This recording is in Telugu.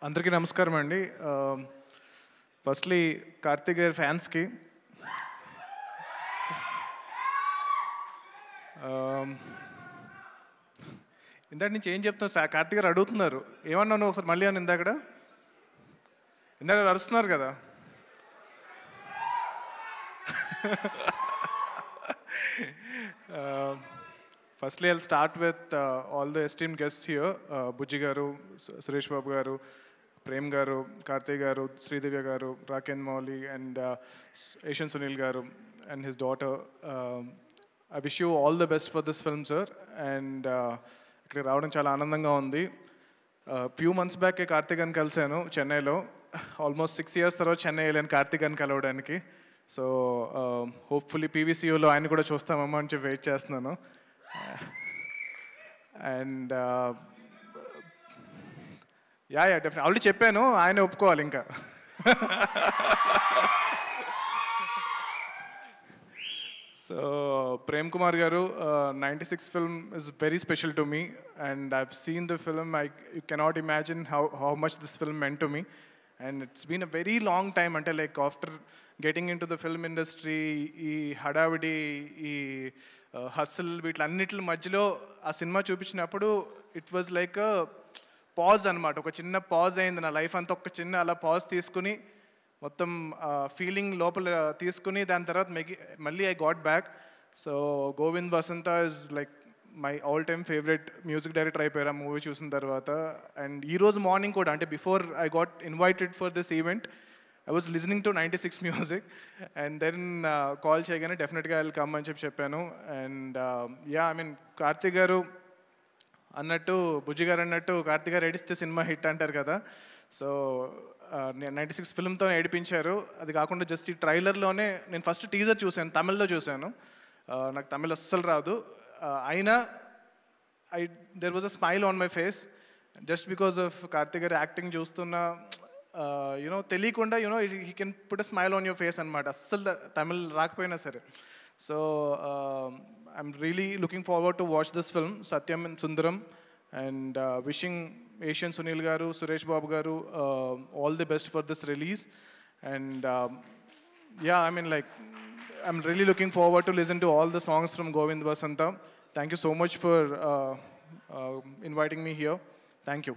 అందరికీ నమస్కారం అండి. ఫస్ట్లీ కార్తీక్ గారి ఫ్యాన్స్కి ఇందాక నుంచి ఏం చెప్తున్నారు? కార్తీక్ గారు అడుగుతున్నారు, ఏమన్నాను ఒకసారి మళ్ళీ అని. ఇందాక అరుస్తున్నారు కదా. Firstly, I'll start with all the esteemed guests here. Bujji garu, Suresh Babu garu, Prem garu, Karthik garu, Sridivya garu, Raken Mauli, and Asian Sunil garu, and his daughter. I wish you all the best for this film, sir. And ikkada raavadam chala aanandanga undi. Few months back Karthik garu kalsanu Chennai lo. Almost 6 years tarvata Chennai elanu Karthik garu kalavaniki. So hopefully PVCO lo ayana kuda chustamamma ani cheppi wait chestunanu. And yeah definite already చెప్పాను, ఆయన ఒప్పుకోవాలి ఇంకా. సో ప్రేమ్ కుమార్ గారు, 96 film is very special to me and I've seen the film. You cannot imagine how much this film meant to me. And it's been a very long time, అంటే like after getting into the film industry, ఈ హడావిడి, ఈ హస్ల్, వీటిలన్నిటి మధ్యలో ఆ సినిమా చూపించినప్పుడు ఇట్ వాజ్ లైక్ పాజ్ అనమాట. ఒక చిన్న పాజ్ అయింది నా లైఫ్ అంతా. ఒక చిన్న అలా పాజ్ తీసుకుని మొత్తం ఫీలింగ్ లోపల తీసుకుని దాని తర్వాత మళ్ళీ I got back. So Govind Vasantha is like my all time favourite music director అయిపోయారు ఆ మూవీ చూసిన తర్వాత. అండ్ ఈరోజు మార్నింగ్ కూడా, అంటే before I got invited for this event, I was listening to 96 music and then call cheyagane definitely I'll come అని చెప్పాను. And yeah, I mean Karthik గారు అన్నట్టు, బుజ్జి గారు అన్నట్టు, కార్తిక్ గారు ఏడిస్తే సినిమా హిట్ అంటారు కదా. సో 96 ఫిల్మ్తో ఏడిపించారు. అది కాకుండా జస్ట్ ఈ ట్రైలర్లోనే నేను ఫస్ట్ టీజర్ చూశాను, తమిళ్లో చూశాను. నాకు తమిళ్ అస్సలు రాదు. అయినా there was a smile on my face just because of Karthik గారు యాక్టింగ్ చూస్తున్నా. తెలియకుండా he can put a smile on your face అనమాట, అస్సలు తమిళ్ రాకపోయినా సరే. So I'm really looking forward to watch this film Satyam and Sundaram. And wishing Asian Sunil garu, Suresh Babu garu all the best for this release. And yeah, I mean like I'm really looking forward to listen to all the songs from Govind Vasantha. Thank you so much for inviting me here. Thank you.